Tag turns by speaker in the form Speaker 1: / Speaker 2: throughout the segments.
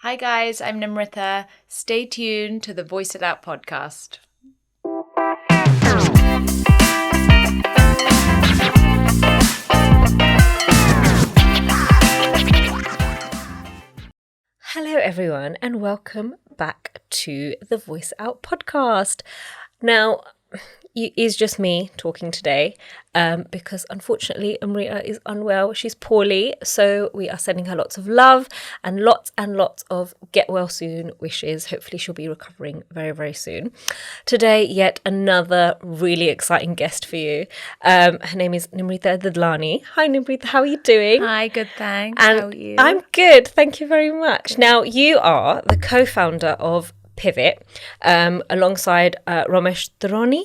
Speaker 1: Hi guys, I'm Nimrita. Stay tuned to the Voice It Out podcast.
Speaker 2: Hello everyone and welcome back to the Voice Out podcast. Now, it is just me talking today because unfortunately Amrita is unwell. She's poorly, so we are sending her lots of love and lots of get well soon wishes. Hopefully she'll be recovering very, very soon. Today, yet another really exciting guest for you. Her name is Nimrita Dadlani. Hi Nimrita, how are you doing?
Speaker 1: Hi, good, thanks.
Speaker 2: And
Speaker 1: how are you?
Speaker 2: I'm good, thank you very much. Now, you are the co-founder of Pivot alongside Ramesh Tarani,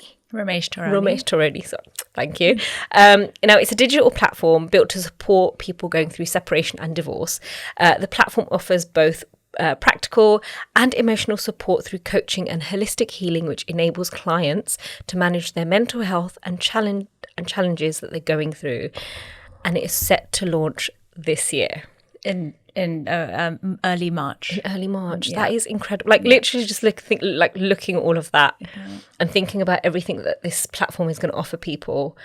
Speaker 2: so thank you. Now, it's a digital platform built to support people going through separation and divorce. The platform offers both practical and emotional support through coaching and holistic healing, which enables clients to manage their mental health and challenges that they're going through. And it is set to launch this year.
Speaker 1: In early March.
Speaker 2: Yeah. That is incredible. Literally just looking at all of that and thinking about everything that this platform is going to offer people.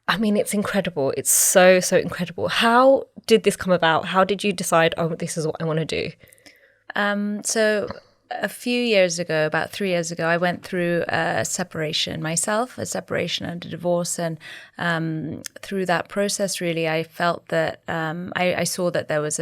Speaker 2: I mean, it's incredible. It's so incredible. How did this come about? How did you decide, this is what I want to do?
Speaker 1: So a few years ago, about 3 years ago, I went through a separation myself, a separation and a divorce. And through that process, really, I felt that I saw that there was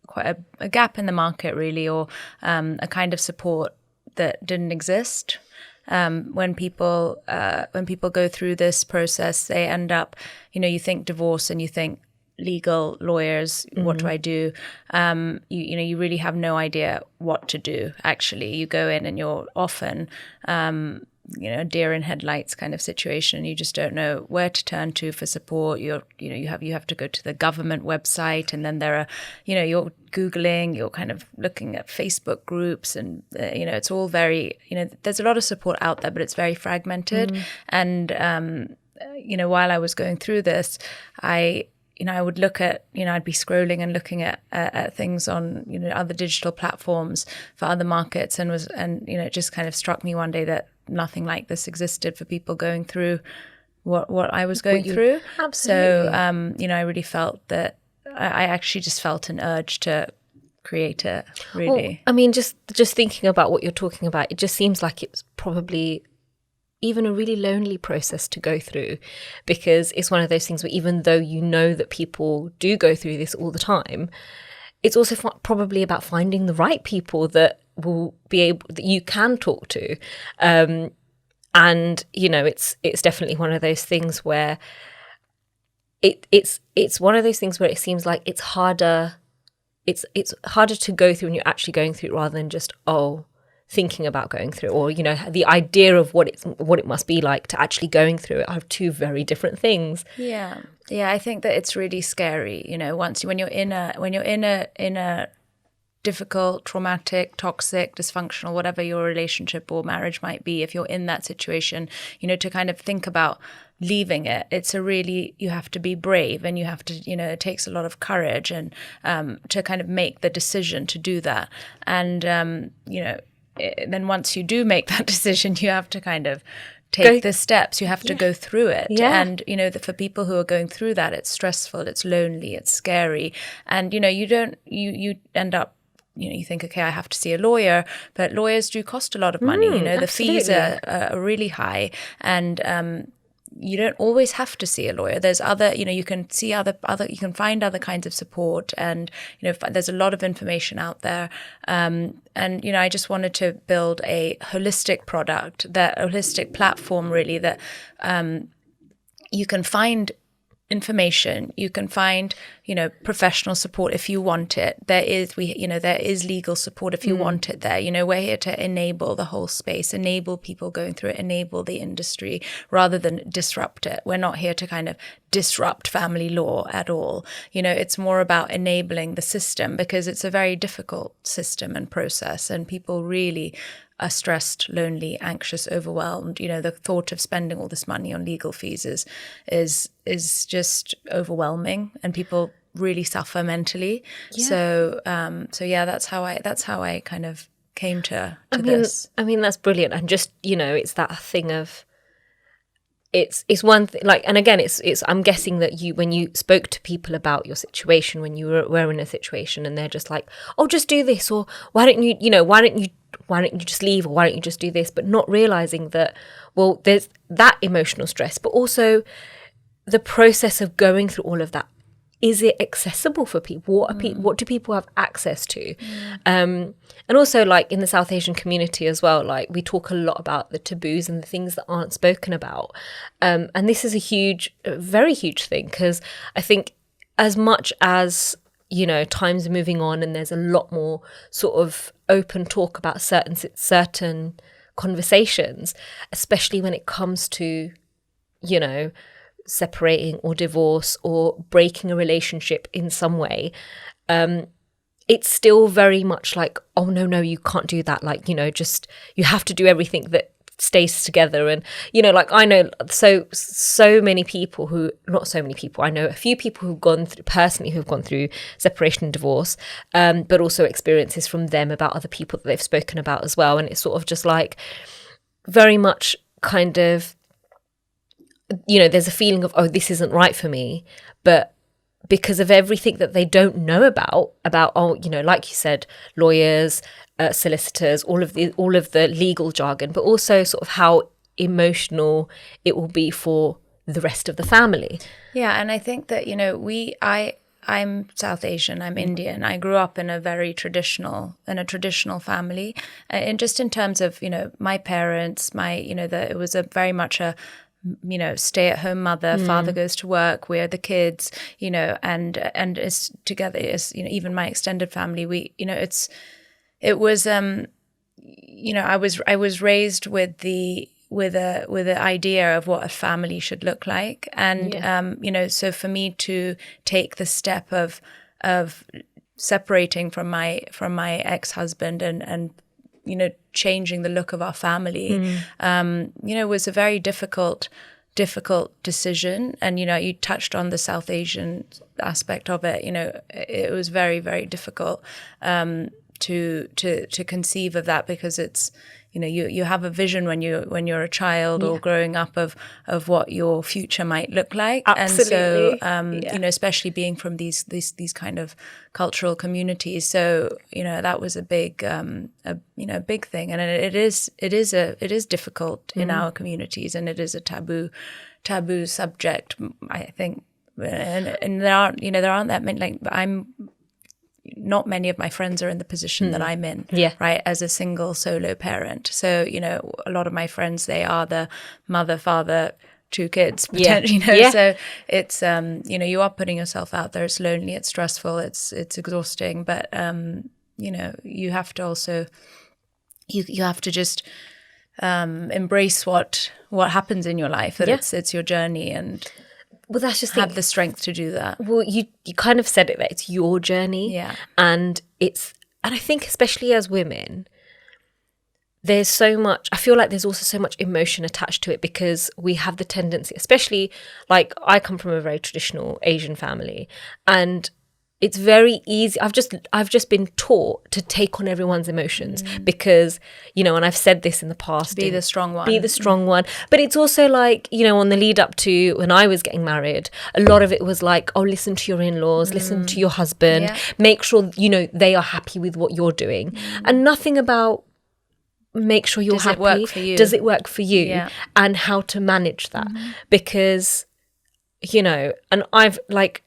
Speaker 1: quite a gap in the market, really, or a kind of support that didn't exist. When people go through this process, they end up, you think divorce and you think legal lawyers, what do I do? You really have no idea what to do. Actually, you go in and you're often, deer in headlights kind of situation. You just don't know where to turn to for support. You have to go to the government website, and then there are, you're Googling, you're kind of looking at Facebook groups, and it's all very, there's a lot of support out there, but it's very fragmented. And while I was going through this, I would look at, I'd be scrolling and looking at things on, other digital platforms for other markets, and it just kind of struck me one day that nothing like this existed for people going through what I was going through.
Speaker 2: Absolutely.
Speaker 1: So, I really felt that I actually just felt an urge to create it, really.
Speaker 2: Well, I mean, just thinking about what you're talking about, it just seems like it's probably even a really lonely process to go through, because it's one of those things where even though you know that people do go through this all the time, it's also probably about finding the right people that will be able, that you can talk to. And, it's definitely one of those things where it's one of those things where it seems like it's harder to go through when you're actually going through it, rather than just, thinking about going through, or the idea of what it must be like to actually going through it are two very different things.
Speaker 1: Yeah, I think that it's really scary. When you're in a difficult, traumatic, toxic, dysfunctional, whatever your relationship or marriage might be, if you're in that situation, to kind of think about leaving it, you have to be brave, and you have to, it takes a lot of courage and to kind of make the decision to do that. And then once you do make that decision, you have to kind of take the steps. You have to go through it. Yeah. And, for people who are going through that, it's stressful, it's lonely, it's scary. And, you end up, you think, okay, I have to see a lawyer, but lawyers do cost a lot of money. The fees are really high. And, you don't always have to see a lawyer. There's other, you can see you can find other kinds of support, and, there's a lot of information out there. And, I just wanted to build a holistic product, a holistic platform, really, that you can find information, you can find, professional support if you want it. There is legal support if you want it there. We're here to enable the whole space, enable people going through it, enable the industry, rather than disrupt it. We're not here to kind of disrupt family law at all. It's more about enabling the system, because it's a very difficult system and process, and people really are stressed, lonely, anxious, overwhelmed. The thought of spending all this money on legal fees is just overwhelming, and people really suffer mentally.
Speaker 2: Yeah.
Speaker 1: So yeah, that's how I kind of came to this.
Speaker 2: I mean, that's brilliant. And just, it's that thing of, it's one thing, like, and again, it's I'm guessing that when you spoke to people about your situation, when you were in a situation, and they're just like, oh, just do this, or why don't you just leave, or why don't you just do this, but not realizing that, well, there's that emotional stress, but also the process of going through all of that. Is it accessible for people? What do people have access to? And also, like, in the South Asian community as well, like, we talk a lot about the taboos and the things that aren't spoken about. And this is a very huge thing, because I think as much as, times are moving on and there's a lot more sort of open talk about certain conversations, especially when it comes to, separating or divorce or breaking a relationship in some way, it's still very much like, oh, no, you can't do that. Like, just, you have to do everything that stays together. And, like, I know so many people I know a few people who've gone through separation and divorce, but also experiences from them about other people that they've spoken about as well. And it's sort of just like very much kind of, there's a feeling of, oh, this isn't right for me, but because of everything that they don't know about, oh, like you said, lawyers, solicitors, all of the legal jargon, but also sort of how emotional it will be for the rest of the family.
Speaker 1: Yeah, and I think that, I'm South Asian, I'm Indian. I grew up in a traditional family, and just in terms of, my parents, it was very much a stay-at-home mother, father goes to work, we're the kids, and as together as, even my extended family, I was raised with the idea of what a family should look like, and so for me to take the step of separating from my ex-husband and changing the look of our family, was a very difficult decision. And, you touched on the South Asian aspect of it. It was very, very difficult to conceive of that, because it's, you have a vision when you're a child or growing up of what your future might look like.
Speaker 2: Absolutely.
Speaker 1: And so, especially being from these kind of cultural communities. So, that was a big big thing. And it is difficult in our communities, and it is a taboo subject, I think. And there aren't that many, like, not many of my friends are in the position that I'm in, right, as a single solo parent. So, a lot of my friends, they are the mother, father, 2 kids, potentially, so it's, you are putting yourself out there. It's lonely, it's stressful, it's exhausting, but, you have to also, you have to just embrace what happens in your life, that it's your journey, and
Speaker 2: well, that's just
Speaker 1: have the strength to do that.
Speaker 2: Well, you kind of said it, that it's your journey. And I think especially as women, there's so much, I feel like there's also so much emotion attached to it, because we have the tendency, especially, like, I come from a very traditional Asian family, and it's very easy. I've just been taught to take on everyone's emotions, because, and I've said this in the past.
Speaker 1: Be the strong one.
Speaker 2: Be the strong one. But it's also like, on the lead up to when I was getting married, a lot of it was like, oh, listen to your in-laws, listen to your husband, make sure, they are happy with what you're doing. And nothing about make sure you're happy.
Speaker 1: Does it work for you?
Speaker 2: Does it work for you? Yeah. And how to manage that. Because, and I've like,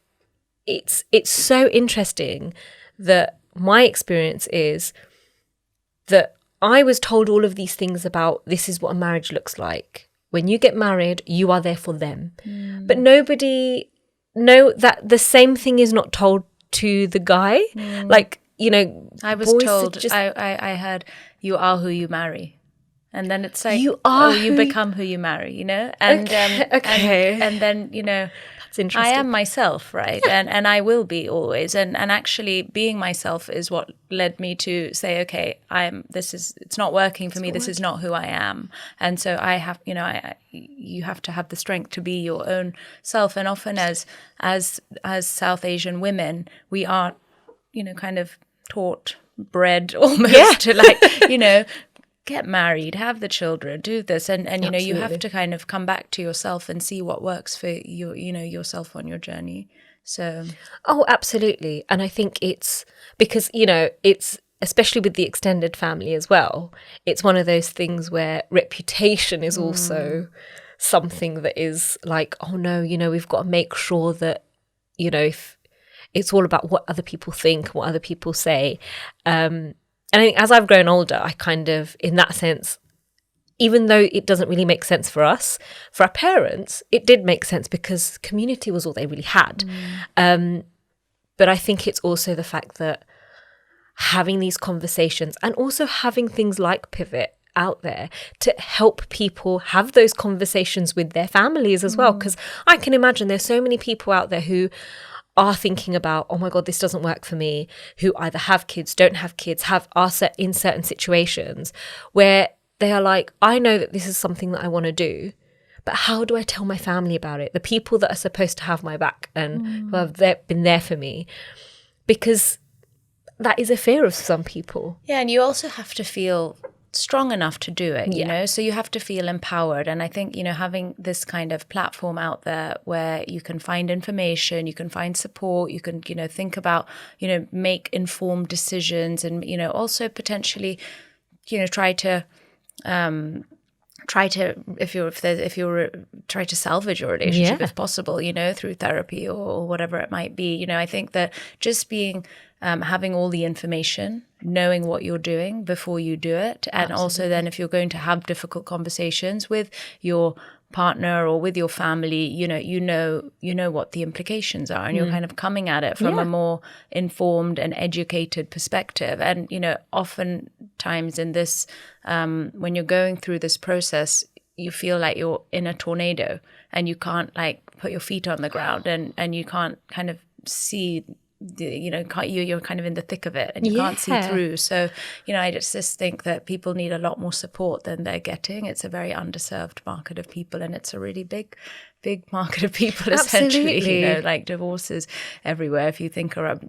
Speaker 2: it's so interesting that my experience is that I was told all of these things about, this is what a marriage looks like. When you get married, you are there for them. But that the same thing is not told to the guy. Like,
Speaker 1: I was told, I heard, you are who you marry. And then it's like, you become who you marry, and
Speaker 2: okay.
Speaker 1: And then,
Speaker 2: It's interesting.
Speaker 1: I am myself, right? And I will be always. And actually being myself is what led me to say, okay, it's not working for me. This is not who I am. And so I have, you have to have the strength to be your own self. And often as South Asian women, we are, kind of bred almost to get married, have the children, do this, and you have to kind of come back to yourself and see what works for you, yourself on your journey. So
Speaker 2: absolutely. And I think it's because it's especially with the extended family as well, it's one of those things where reputation is also something that is like, oh no, we've got to make sure that if it's all about what other people think, what other people say. And I think as I've grown older, I kind of, in that sense, even though it doesn't really make sense for us, for our parents, it did make sense because community was all they really had. But I think it's also the fact that having these conversations and also having things like Pivot out there to help people have those conversations with their families as well. Because I can imagine there's so many people out there who are thinking about, oh my God, this doesn't work for me, who either have kids, don't have kids, are set in certain situations where they are like, I know that this is something that I want to do, but how do I tell my family about it? The people that are supposed to have my back and who have been there for me, because that is a fear of some people.
Speaker 1: Yeah, and you also have to feel strong enough to do it, so you have to feel empowered. And I think, having this kind of platform out there where you can find information, you can find support, you can, think about, make informed decisions and, also potentially, try to try to salvage your relationship if possible, through therapy or whatever it might be. I think that just being having all the information, knowing what you're doing before you do it, and also then if you're going to have difficult conversations with your partner or with your family, you know what the implications are, and you're kind of coming at it from a more informed and educated perspective. And oftentimes in this, when you're going through this process, you feel like you're in a tornado and you can't put your feet on the ground, and you can't kind of see. You're kind of in the thick of it and you can't see through. So, I just think that people need a lot more support than they're getting. It's a very underserved market of people, and it's a really big market of people, essentially, like divorces everywhere. If you think around,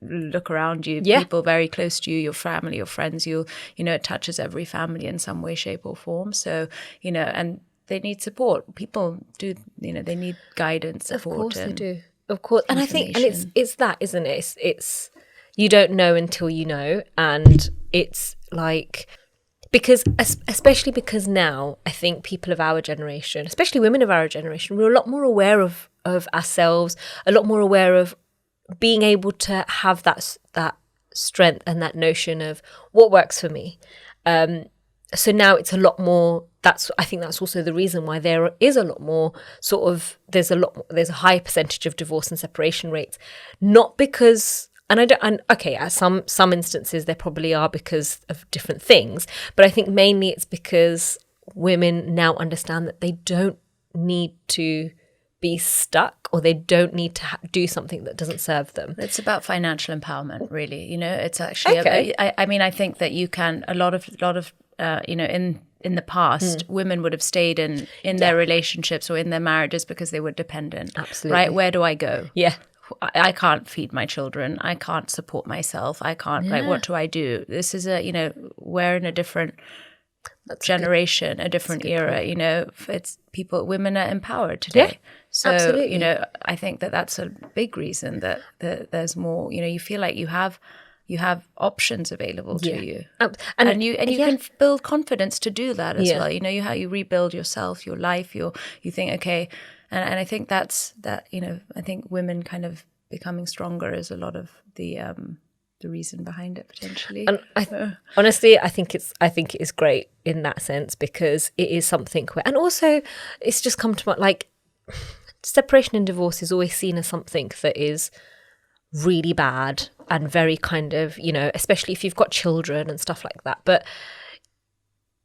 Speaker 1: look around you, people very close to you, your family, your friends, it touches every family in some way, shape or form. So, and they need support. People do, they need guidance, support.
Speaker 2: Of course they do. Of course. And I think, and it's that, isn't it? It's you don't know until you know. And it's like, especially because now I think people of our generation, especially women of our generation, we're a lot more aware of ourselves, a lot more aware of being able to have that strength and that notion of what works for me. So now it's a lot more. I think that's also the reason why there is a lot more there's a higher percentage of divorce and separation rates, not because, at some instances there probably are because of different things, but I think mainly it's because women now understand that they don't need to be stuck, or they don't need to do something that doesn't serve them.
Speaker 1: It's about financial empowerment, really. It's actually, I think that you can, a lot of in the past, women would have stayed in their relationships or in their marriages because they were dependent.
Speaker 2: Absolutely.
Speaker 1: Right? Where do I go?
Speaker 2: Yeah.
Speaker 1: I can't feed my children. I can't support myself. I can't, what do I do? This is we're in a different generation, a different era, it's women are empowered today.
Speaker 2: Yeah,
Speaker 1: so,
Speaker 2: absolutely.
Speaker 1: I think that that's a big reason that there's more, you feel like you have options available to you, and you can build confidence to do that as well. How you rebuild yourself, your life. You think, okay, and I think that's that. I think women kind of becoming stronger is a lot of the reason behind it potentially.
Speaker 2: And honestly, I think it is great in that sense, because it is something where, and also it's just come to my separation and divorce is always seen as something that is really bad and very kind of, especially if you've got children and stuff like that. But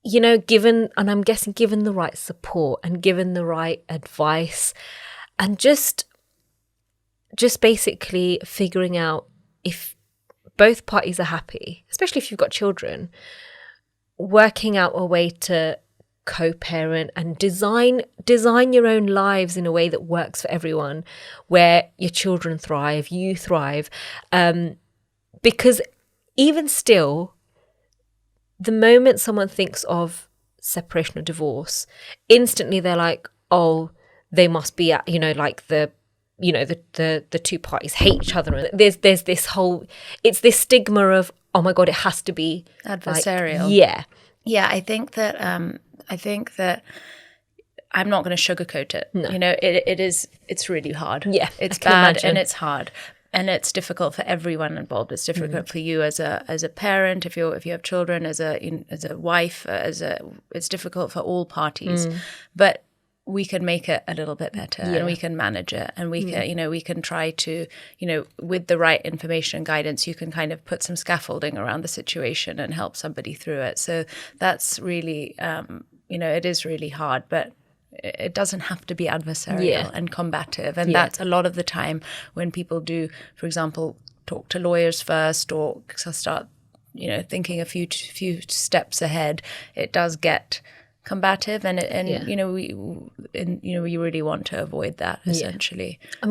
Speaker 2: I'm guessing given the right support and given the right advice, and just basically figuring out if both parties are happy, especially if you've got children, working out a way to co-parent and design your own lives in a way that works for everyone, where your children thrive, you thrive. Because even still, the moment someone thinks of separation or divorce, instantly they're like, oh, they must be at, the two parties hate each other. And there's this whole, it's this stigma of, oh my God, it has to be
Speaker 1: adversarial.
Speaker 2: Yeah.
Speaker 1: I think that I'm not going to sugarcoat it.
Speaker 2: No.
Speaker 1: It's really hard.
Speaker 2: Yeah,
Speaker 1: it's bad and it's hard. And it's difficult for everyone involved. It's difficult for you as a parent, if you have children, as a wife, it's difficult for all parties. But we can make it a little bit better, and we can manage it, and we can we can try to with the right information and guidance, you can kind of put some scaffolding around the situation and help somebody through it. So that's really it is really hard, but it doesn't have to be adversarial and combative. And that's a lot of the time when people do, for example, talk to lawyers first or start, thinking a few steps ahead, it does get combative, and we really want to avoid that essentially.
Speaker 2: I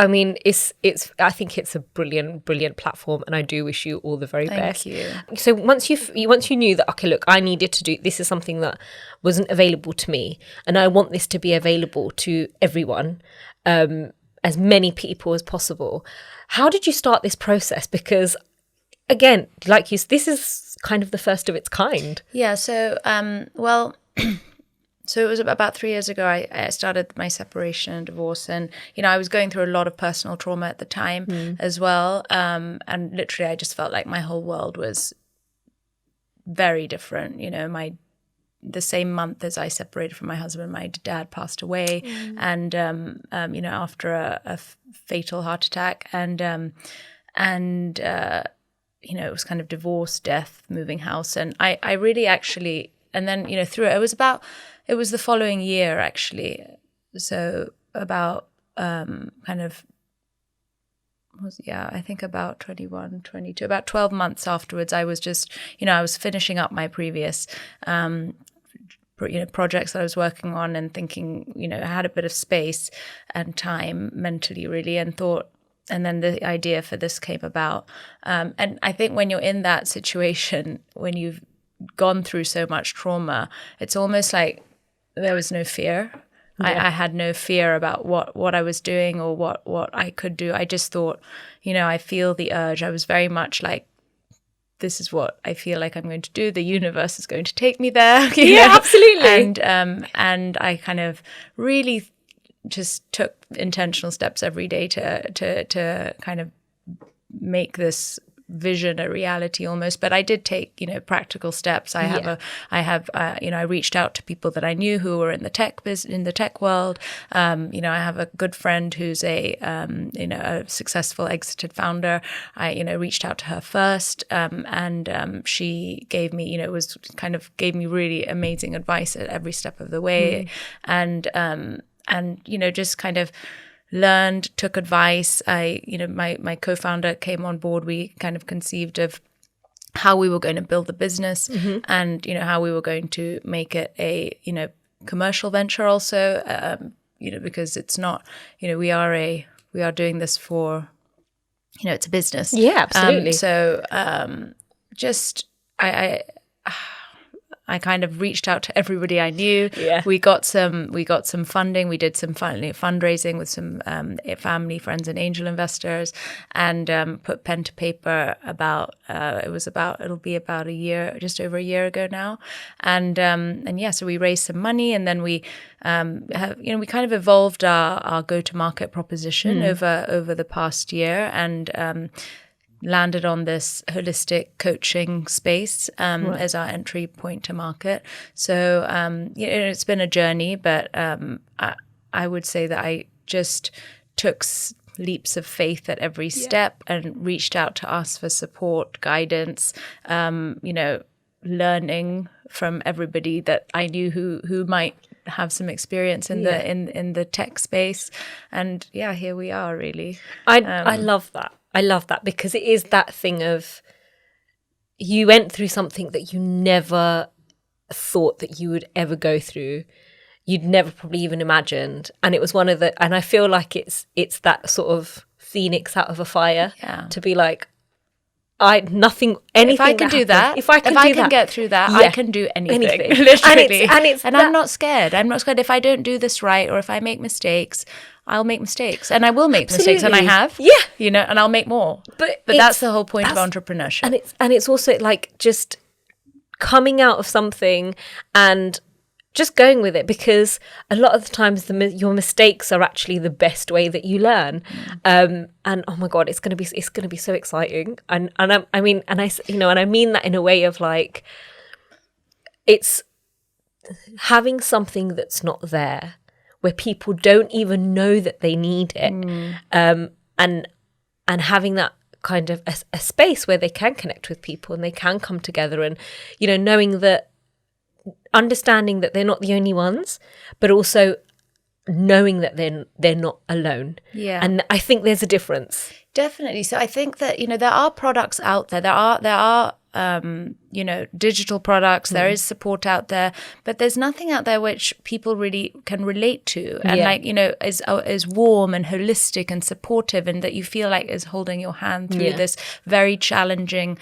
Speaker 2: mean, it's. I think it's a brilliant platform, and I do wish you all the very best.
Speaker 1: Thank you.
Speaker 2: So once you knew that, okay, look, I needed to do this, is something that wasn't available to me, and I want this to be available to everyone, as many people as possible. How did you start this process? Because again, like you, this is kind of the first of its kind.
Speaker 1: Yeah. So So it was about 3 years ago I started my separation and divorce, and I was going through a lot of personal trauma at the time as well, and literally I just felt like my whole world was very different. The same month as I separated from my husband, my dad passed away, and after a fatal heart attack, and it was kind of divorce, death, moving house, and I really actually, and then through it, it was the following year, actually. So about I think about 21, 22, about 12 months afterwards, I was just, I was finishing up my previous, projects that I was working on, and thinking, I had a bit of space and time mentally, really, and thought, and then the idea for this came about. And I think when you're in that situation, when you've gone through so much trauma, it's almost like there was no fear. I had no fear about what I was doing or what I could do. I just thought, I feel the urge. I was very much like, this is what I feel like I'm going to do. The universe is going to take me there.
Speaker 2: Yeah, absolutely.
Speaker 1: And I kind of really just took intentional steps every day to kind of make this vision a reality almost. But I did take practical steps. I reached out to people that I knew who were in the tech world. I have a good friend who's a successful exited founder. I reached out to her first, and she gave me gave me really amazing advice at every step of the way, and just kind of learned, took advice. My co-founder came on board. We kind of conceived of how we were going to build the business, and how we were going to make it a commercial venture also, because it's not, we are doing this for, it's a business.
Speaker 2: Yeah, absolutely.
Speaker 1: I kind of reached out to everybody I knew.
Speaker 2: Yeah.
Speaker 1: We got some funding. We did some fundraising with some family, friends, and angel investors, and put pen to paper about. It'll be about a year, just over a year ago now, and so we raised some money, and then we we kind of evolved our go-to-market proposition over the past year, and landed on this holistic coaching space as our entry point to market. So it's been a journey, but I would say that I just took leaps of faith at every step and reached out to us for support, guidance, learning from everybody that I knew who might have some experience in the tech space. And yeah, here we are, really.
Speaker 2: I love that. I love that, because it is that thing of, you went through something that you never thought that you would ever go through. You'd never probably even imagined. And it was one of the, and I feel like it's that sort of phoenix out of a fire, to be like, anything.
Speaker 1: If I can do that, if I can get through that, I can do anything. Literally. And I'm not scared. I'm not scared. If I don't do this right, or if I make mistakes, I'll make mistakes, and I will make mistakes, and I have.
Speaker 2: Yeah,
Speaker 1: and I'll make more. But that's the whole point of entrepreneurship.
Speaker 2: And it's also like just coming out of something and just going with it, because a lot of the times your mistakes are actually the best way that you learn. And oh my God, it's gonna be so exciting. And I mean that in a way of like, it's having something that's not there, where people don't even know that they need it, and having that kind of a space where they can connect with people and they can come together, and knowing that, understanding that they're not the only ones, but also knowing that they're not alone.
Speaker 1: Yeah.
Speaker 2: And I think there's a difference.
Speaker 1: Definitely. So I think that, there are products out there. There are digital products. There is support out there, but there's nothing out there which people really can relate to, and is warm and holistic and supportive, and that you feel like is holding your hand through this very challenging,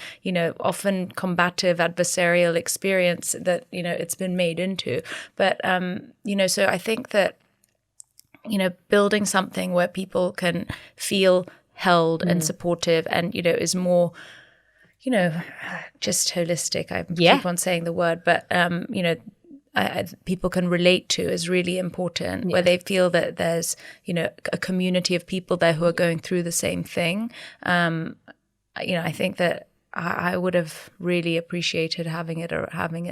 Speaker 1: often combative, adversarial experience that it's been made into. But so I think that building something where people can feel held and supportive, and is more just holistic. I keep on saying the word, but people can relate to is really important, where they feel that there's a community of people there who are going through the same thing. I think that I would have really appreciated having it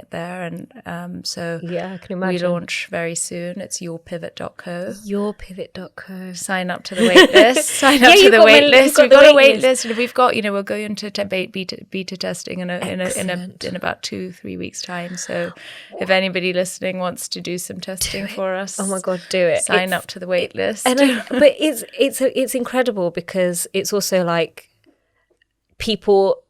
Speaker 1: there, and so
Speaker 2: I can imagine.
Speaker 1: We launch very soon. It's yourpivot.co.
Speaker 2: Yourpivot.co.
Speaker 1: Sign up to the wait list. Sign up to the wait list. We've got a wait list, and we've got we'll go into beta testing in about 2-3 weeks time. So if anybody listening wants to do some testing for us,
Speaker 2: oh my God, do it!
Speaker 1: Sign up to the wait list.
Speaker 2: But it's incredible, because it's also like people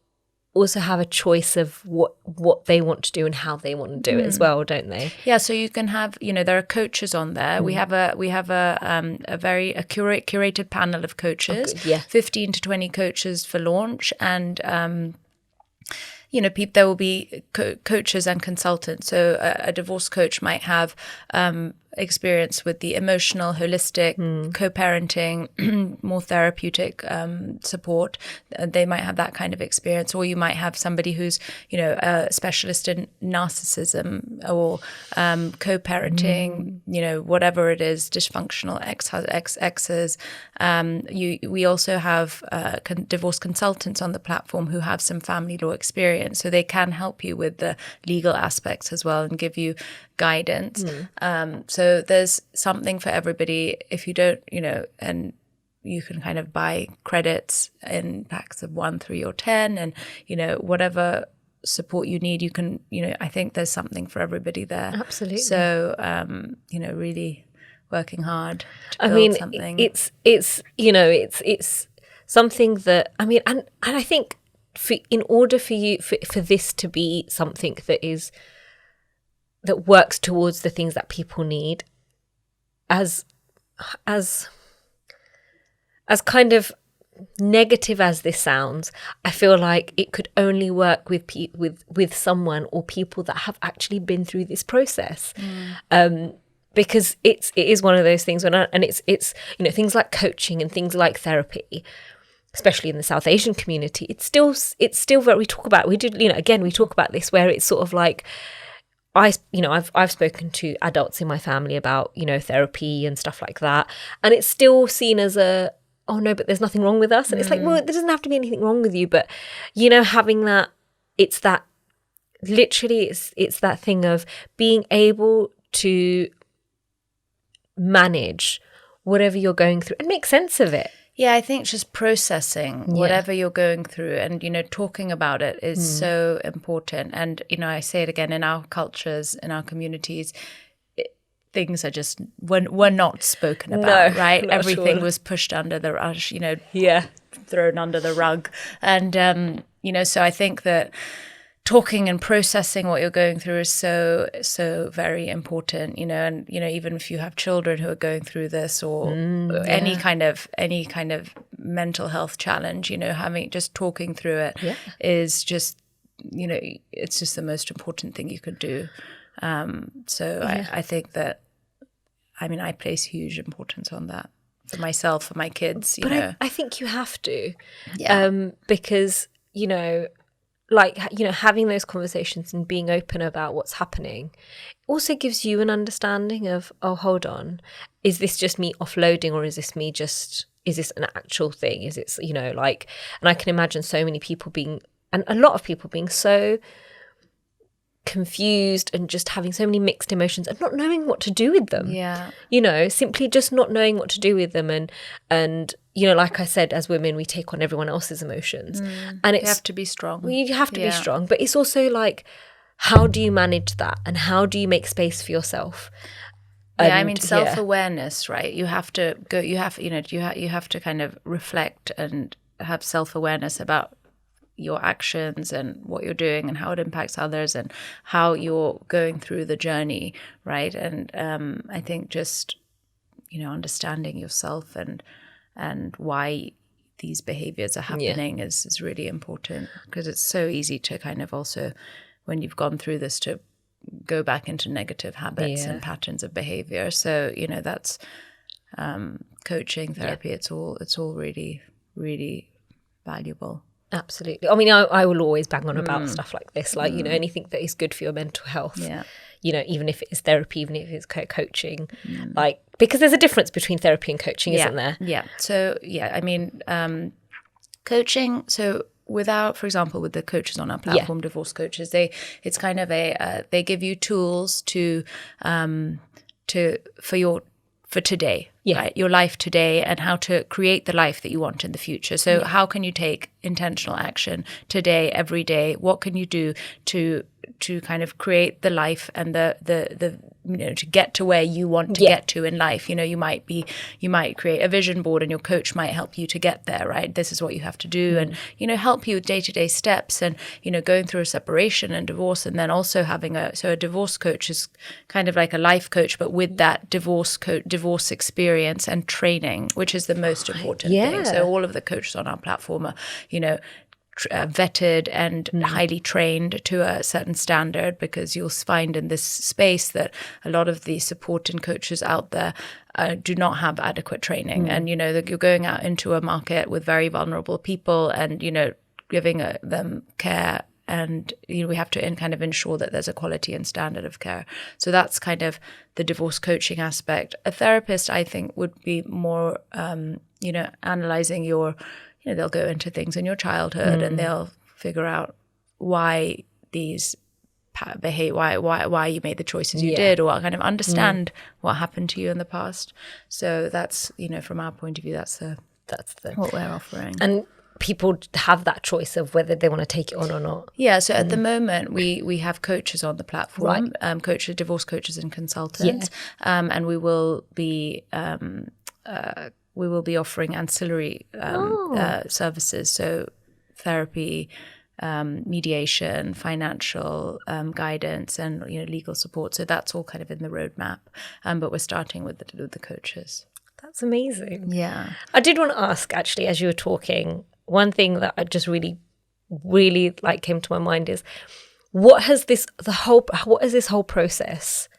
Speaker 2: also have a choice of what they want to do and how they want to do it as well, don't they?
Speaker 1: Yeah, so you can have, there are coaches on there. We have a very curated panel of coaches. 15 to 20 coaches for launch, and there will be coaches and consultants. So a divorce coach might have experience with the emotional, holistic, co-parenting, more therapeutic support. They might have that kind of experience, or you might have somebody who's, a specialist in narcissism or co-parenting, whatever it is, dysfunctional exes. We also have divorce consultants on the platform who have some family law experience, so they can help you with the legal aspects as well and give you guidance. So there's something for everybody. If you don't, and you can kind of buy credits in packs of 1, 3, or 10, and whatever support you need, you can. I think there's something for everybody there.
Speaker 2: Absolutely.
Speaker 1: So really working hard to build something.
Speaker 2: It's something that and I think in order for this to be something that works towards the things that people need, as kind of negative as this sounds, I feel like it could only work with someone or people that have actually been through this process. Because it is one of those things and it's things like coaching and things like therapy, especially in the South Asian community, it's still very, we talk about this, where it's sort of like, I've spoken to adults in my family about, therapy and stuff like that. And it's still seen as oh no, but there's nothing wrong with us. And it's like, well, there doesn't have to be anything wrong with you. But, having that, it's that, literally it's that thing of being able to manage whatever you're going through and make sense of it.
Speaker 1: Yeah, I think just processing whatever you're going through and, talking about it is so important. And, I say it again, in our cultures, in our communities, things are just, were not spoken about, right?
Speaker 2: not at
Speaker 1: Everything
Speaker 2: all.
Speaker 1: was pushed under the rush,
Speaker 2: Yeah.
Speaker 1: thrown under the rug. And, so I think that talking and processing what you're going through is so very important, and even if you have children who are going through this or any kind of mental health challenge, having just talking through it is just, it's just the most important thing you could do. I think that, I place huge importance on that for myself, for my kids,
Speaker 2: But I think you have to, because, having those conversations and being open about what's happening also gives you an understanding of, oh, hold on, is this just me offloading, or is this an actual thing? Is it, and I can imagine so many people and a lot of people being so confused and just having so many mixed emotions and not knowing what to do with them.
Speaker 1: Yeah.
Speaker 2: Simply just not knowing what to do with them. And like I said, as women, we take on everyone else's emotions. And
Speaker 1: You have to be strong.
Speaker 2: You have to be strong. But it's also like, how do you manage that? And how do you make space for yourself?
Speaker 1: Self-awareness, right? You have to go, you have to kind of reflect and have self-awareness about your actions and what you're doing and how it impacts others and how you're going through the journey, right? And I think just, understanding yourself and why these behaviors are happening is really important, because it's so easy to kind of also, when you've gone through this, to go back into negative habits and patterns of behavior. So, that's coaching, therapy, it's all really, really valuable.
Speaker 2: Absolutely. I will always bang on about stuff like this, like, anything that is good for your mental health. Yeah. Even if it is therapy, even if it's coaching, because there's a difference between therapy and coaching, isn't there?
Speaker 1: Yeah. So, coaching, so for example, with the coaches on our platform, divorce coaches, they give you tools for today, right? Your life today, and how to create the life that you want in the future. So how can you take intentional action today, every day? What can you do to kind of create the life and the to get to where you want to get to in life? You might create a vision board, and your coach might help you to get there, right? This is what you have to do, and help you with day-to-day steps, and going through a separation and divorce, and then also having a divorce coach is kind of like a life coach, but with that divorce experience and training, which is the most important thing. So all of the coaches on our platform are vetted and highly trained to a certain standard, because you'll find in this space that a lot of the support and coaches out there do not have adequate training. And, that you're going out into a market with very vulnerable people and, giving them care. And, we have to kind of ensure that there's a quality and standard of care. So that's kind of the divorce coaching aspect. A therapist, I think, would be more, analyzing your, they'll go into things in your childhood and they'll figure out why these why you made the choices you did, or kind of understand what happened to you in the past. So that's, from our point of view, that's what we're offering.
Speaker 2: And people have that choice of whether they want to take it on or not.
Speaker 1: Yeah, so at the moment we have coaches on the platform, divorce coaches and consultants, and we will be offering ancillary services, so therapy, mediation, financial guidance, and legal support. So that's all kind of in the roadmap. But we're starting with the coaches.
Speaker 2: That's amazing.
Speaker 1: Yeah.
Speaker 2: I did want to ask, actually, as you were talking, one thing that I just really, really came to my mind is, what has this whole process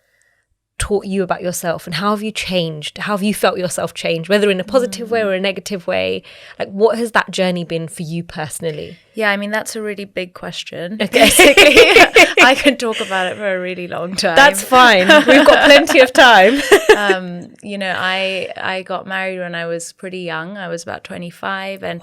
Speaker 2: taught you about yourself, and how have you changed? How have you felt yourself change, whether in a positive way or a negative way? What has that journey been for you personally?
Speaker 1: Yeah, that's a really big question. Basically, I can talk about it for a really long time.
Speaker 2: That's fine. We've got plenty of time.
Speaker 1: I got married when I was pretty young. I was about 25, and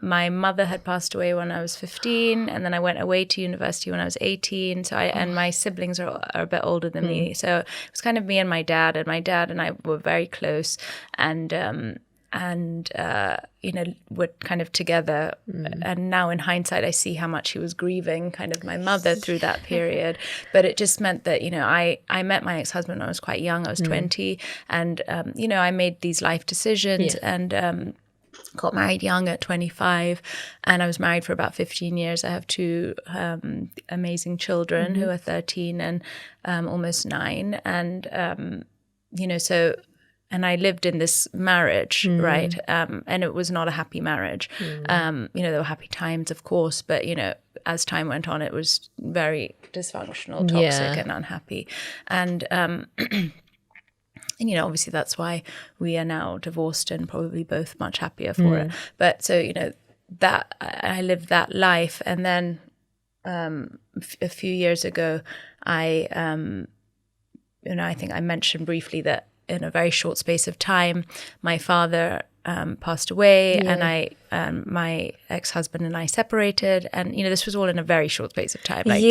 Speaker 1: my mother had passed away when I was 15, and then I went away to university when I was 18. So and my siblings are a bit older than me. So it was kind of me and my dad and I were very close. And we're kind of together. And now in hindsight, I see how much he was grieving kind of my mother through that period. But it just meant that, I met my ex-husband when I was quite young. I was 20. And, I made these life decisions and got married young at 25. And I was married for about 15 years. I have two amazing children who are 13 and almost 9. And, and I lived in this marriage, right? And it was not a happy marriage. There were happy times, of course, but, as time went on, it was very dysfunctional, toxic, and unhappy. And, obviously that's why we are now divorced and probably both much happier for it. But so, that I lived that life. And then a few years ago, I think I mentioned briefly that in a very short space of time, my father passed away, and my ex-husband and I separated, and this was all in a very short space of time, like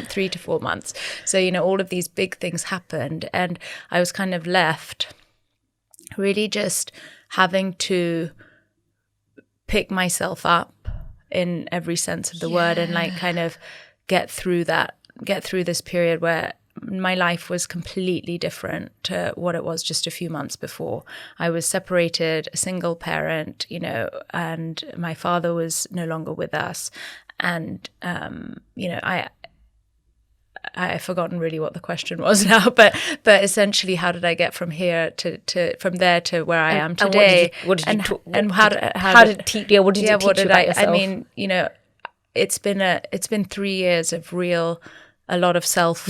Speaker 1: 3 to 4 months. So all of these big things happened, and I was kind of left really just having to pick myself up in every sense of the word, and like kind of get through this period where my life was completely different to what it was just a few months before. I was separated, a single parent, and my father was no longer with us. And, I've forgotten really what the question was now, but essentially, how did I get from here from there to where I am today?
Speaker 2: What did you talk
Speaker 1: about yourself? I mean, it's been 3 years of a lot of self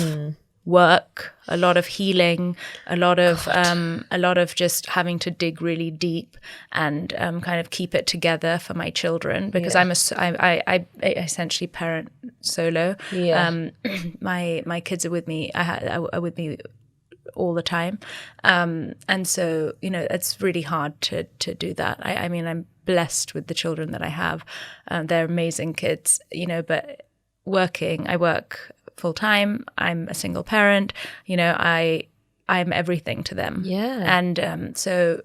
Speaker 1: work, a lot of healing, a lot of just having to dig really deep and kind of keep it together for my children, because I essentially parent solo. My kids are with me. Are with me all the time, and so it's really hard to do that. I mean, I'm blessed with the children that I have. They're amazing kids, but I work full time. I'm a single parent. I'm everything to them. And so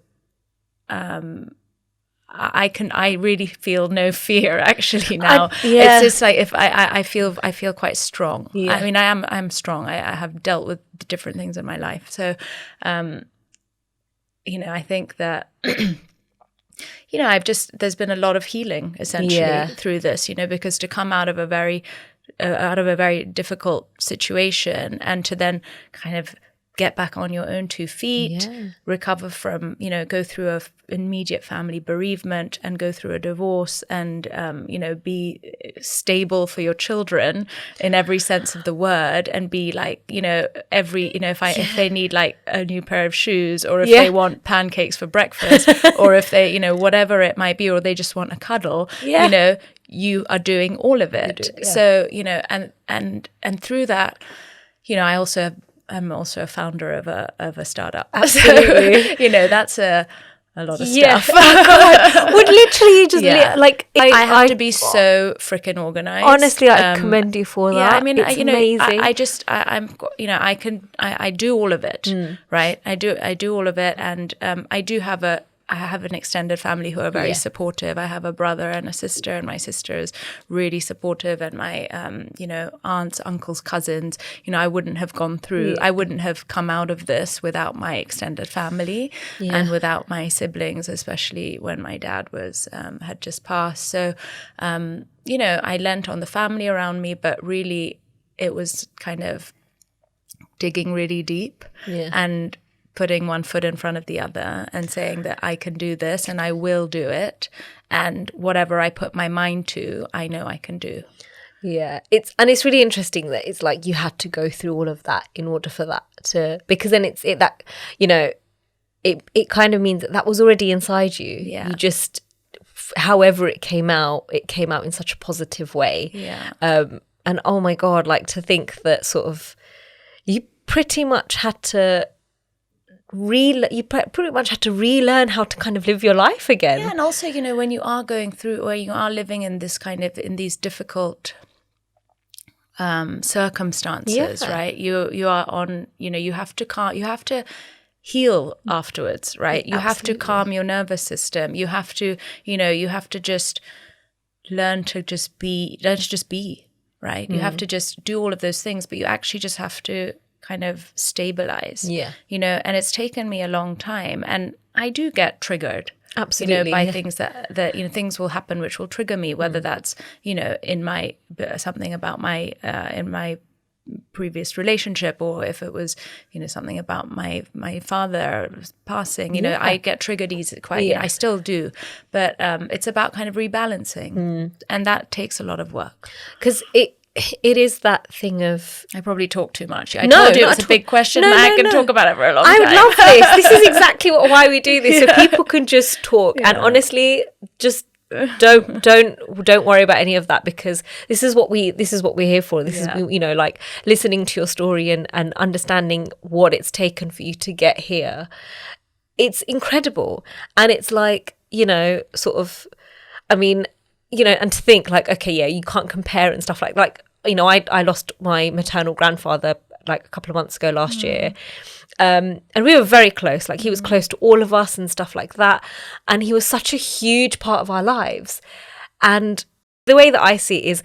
Speaker 1: I really feel no fear actually now. It's just like if I feel quite strong. I mean, I'm strong. I have dealt with different things in my life. So I think that there's been a lot of healing essentially through this, because to come out of a very difficult situation and to then kind of get back on your own 2 feet, recover from, go through an immediate family bereavement and go through a divorce and, be stable for your children in every sense of the word, and be like, if they need like a new pair of shoes, or if they want pancakes for breakfast, or if they, whatever it might be, or they just want a cuddle, you are doing all of it. So, and through that, I'm also a founder of a startup.
Speaker 2: Absolutely.
Speaker 1: So, that's a lot of stuff.
Speaker 2: Would literally just
Speaker 1: I have to be so freaking organized.
Speaker 2: Honestly, I commend you for that.
Speaker 1: I mean,
Speaker 2: it's amazing.
Speaker 1: I do all of it, right? I do all of it, and I have an extended family who are very supportive. I have a brother and a sister, and my sister is really supportive, and my, aunts, uncles, cousins, I wouldn't have gone through, I wouldn't have come out of this without my extended family and without my siblings, especially when my dad had just passed. So, I lent on the family around me, but really it was kind of digging really deep and putting one foot in front of the other and saying that I can do this and I will do it. And whatever I put my mind to, I know I can do.
Speaker 2: Yeah, it's really interesting that it's like you had to go through all of that in order for that to, because then it kind of means that was already inside you.
Speaker 1: Yeah.
Speaker 2: You just, however it came out in such a positive way.
Speaker 1: Yeah.
Speaker 2: And oh my God, like to think that sort of you pretty much had to relearn how to kind of live your life again.
Speaker 1: Yeah, and also, when you are going through, or you are living in this kind of, in these difficult circumstances, right? You are on, you have to heal afterwards, right? You have to
Speaker 2: Absolutely.
Speaker 1: calm your nervous system. You have to, you have to just learn to just be, right? You have to just do all of those things, but you actually just have to kind of stabilize, and it's taken me a long time. And I do get triggered,
Speaker 2: Absolutely,
Speaker 1: by things that things will happen which will trigger me, whether that's, in my, something about my, in my previous relationship, or if it was, something about my father passing, I get triggered easy, quite, I still do. But it's about kind of rebalancing. And that takes a lot of work.
Speaker 2: Because it is that thing of...
Speaker 1: I probably talk too much. I told you it was a big question. I can talk about it for a long time.
Speaker 2: I would love this. This is exactly why we do this, so people can just talk. And honestly, just don't worry about any of that, because this is what we're here for. This is, like listening to your story and understanding what it's taken for you to get here. It's incredible. And it's like, sort of, I mean, and to think like, okay, yeah, you can't compare it and stuff like, I lost my maternal grandfather like a couple of months ago last year. And we were very close. Like, he was close to all of us and stuff like that. And he was such a huge part of our lives. And the way that I see it is,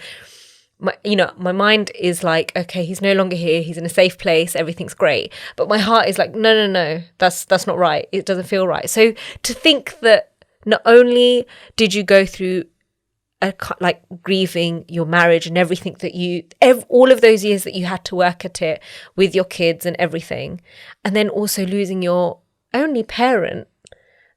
Speaker 2: my mind is like, okay, he's no longer here. He's in a safe place. Everything's great. But my heart is like, no, that's not right. It doesn't feel right. So to think that not only did you go through like grieving your marriage and everything that all of those years that you had to work at it with your kids and everything, and then also losing your only parent,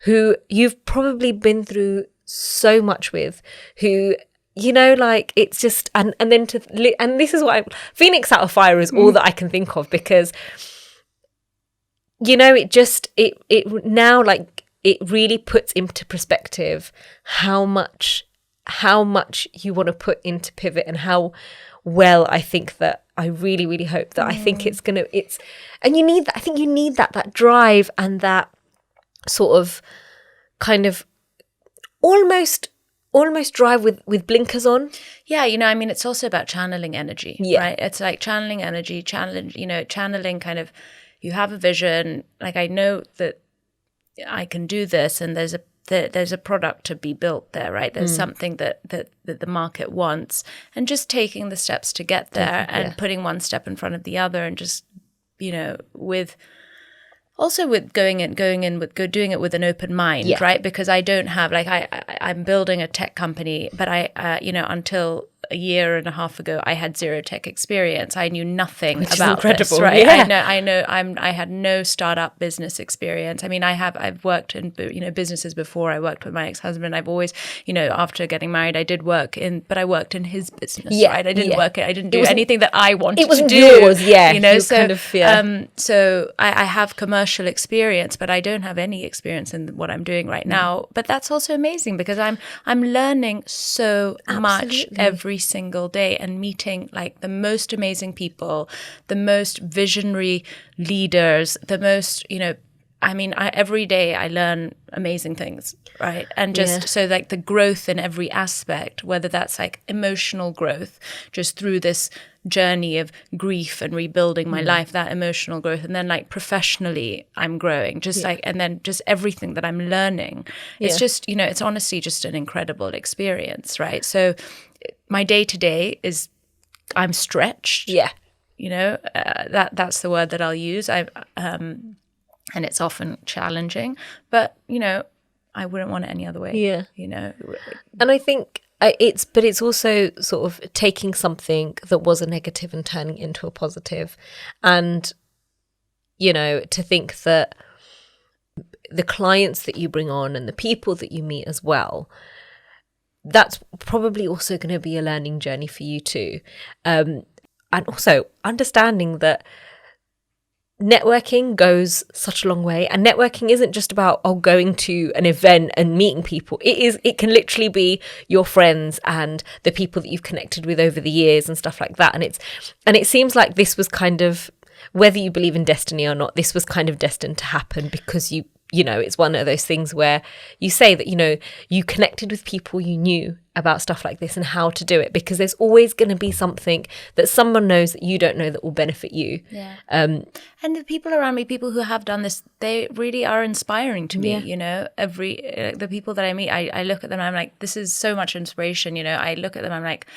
Speaker 2: who you've probably been through so much with, who, like, it's just, and then and this is what Phoenix out of fire is all that I can think of, because, it now, like, it really puts into perspective how much you want to put into Pivot, and how well I think that I really, really hope that I think and you need that. I think you need that drive and that sort of kind of almost drive with blinkers on.
Speaker 1: Yeah, I mean, it's also about channeling energy, right? It's like channeling energy, channeling kind of, you have a vision, like, I know that I can do this, and there's a product to be built there, right? There's something that the market wants, and just taking the steps to get there, and putting one step in front of the other, and just, with doing it with an open mind, right? Because I don't have, like, I'm building a tech company, but until a year and a half ago, I had zero tech experience. I knew nothing about this, right?
Speaker 2: Yeah.
Speaker 1: I had no startup business experience. I mean, I've worked in, businesses before. I worked with my ex-husband. I've always, after getting married, I worked in his business, right? I didn't do anything that I wanted to do.
Speaker 2: Yours,
Speaker 1: So I have commercial experience, but I don't have any experience in what I'm doing right now. But that's also amazing, because I'm learning so much every single day, and meeting like the most amazing people, the most visionary leaders, the most, every day I learn amazing things, right? And just so, like, the growth in every aspect, whether that's like emotional growth, just through this journey of grief and rebuilding my life, that emotional growth, and then like professionally I'm growing, just like, and then just everything that I'm learning. It's just, it's honestly just an incredible experience, right? So my day to day is, I'm stretched. That's the word that I'll use. And it's often challenging, but I wouldn't want it any other way.
Speaker 2: And I think it's also sort of taking something that was a negative and turning it into a positive, and to think that the clients that you bring on and the people that you meet as well, that's probably also going to be a learning journey for you too. And also understanding that networking goes such a long way, and networking isn't just about going to an event and meeting people. It can literally be your friends and the people that you've connected with over the years and stuff like that. And it seems like this was kind of, whether you believe in destiny or not, this was kind of destined to happen, because you know, it's one of those things where you say that, you know, you connected with people you knew about stuff like this and how to do it, because there's always going to be something that someone knows that you don't know that will benefit you.
Speaker 1: Yeah. And the people around me, people who have done this, they really are inspiring to me. You know, the people that I meet, I look at them and I'm like, this is so much inspiration. You know, I look at them, I'm like,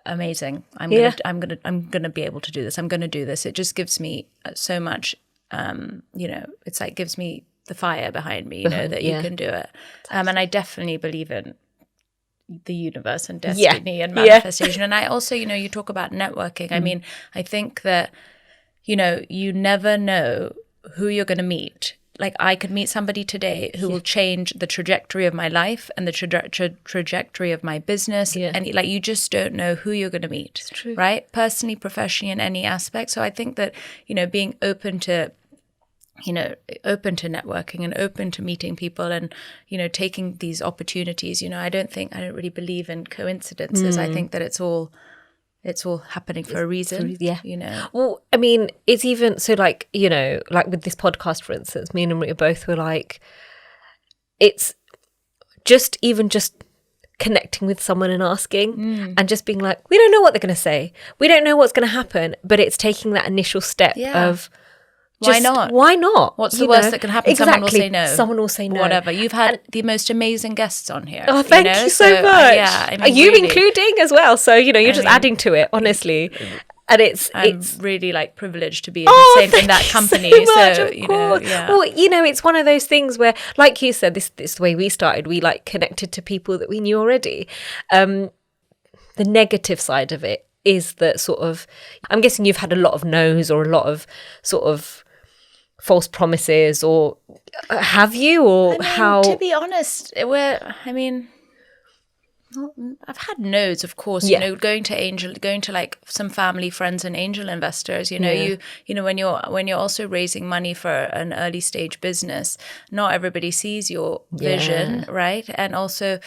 Speaker 1: amazing. I'm gonna be able to do this. I'm gonna do this. It just gives me so much. You know, it's like gives me the fire behind me. You know that you can do it. And I definitely believe in the universe and destiny and manifestation. And I also, you know, you talk about networking. I mean, I think that, you know, you never know who you're going to meet. Like I could meet somebody today who will change the trajectory of my life and the trajectory of my business. And like, you just don't know who you're going to meet, right? Personally, professionally, in any aspect. So I think that, you know, being open to networking and open to meeting people and, you know, taking these opportunities, you know, I don't really believe in coincidences. I think that it's all happening for a reason. You know.
Speaker 2: Well, I mean, it's even so, like, you know, like with this podcast, for instance, me and Nimrita both were like, it's just connecting with someone and asking and just being like, we don't know what they're going to say. We don't know what's going to happen, but it's taking that initial step of,
Speaker 1: why not?
Speaker 2: Why not?
Speaker 1: What's the worst that can happen?
Speaker 2: Exactly.
Speaker 1: Someone will say no.
Speaker 2: Someone will say no.
Speaker 1: Whatever. You've had the most amazing guests on here.
Speaker 2: Oh, thank you so much.
Speaker 1: Yeah, I mean,
Speaker 2: are you
Speaker 1: really,
Speaker 2: including as well? So, you know, you're just adding to it, honestly. And
Speaker 1: I'm really like privileged to be in that company.
Speaker 2: So, much,
Speaker 1: so you know,
Speaker 2: well, you know, it's one of those things where, like you said, this is the way we started. We like connected to people that we knew already. The negative side of it is that sort of, I'm guessing you've had a lot of no's or a lot of sort of false promises, or have you, or how?
Speaker 1: To be honest, I've had no's, of course. You know, going to like some family, friends, and angel investors. You know, you know when you're also raising money for an early stage business, not everybody sees your vision, right? And also,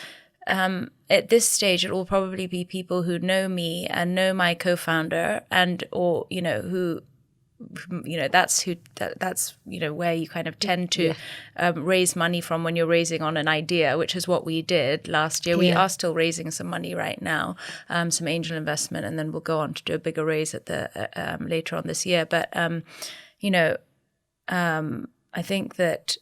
Speaker 1: at this stage, it will probably be people who know me and know my co-founder, or you know who. You know, that's you know where you kind of tend to raise money from when you're raising on an idea, which is what we did last year. We are still raising some money right now, some angel investment, and then we'll go on to do a bigger raise at the later on this year. But you know, I think that,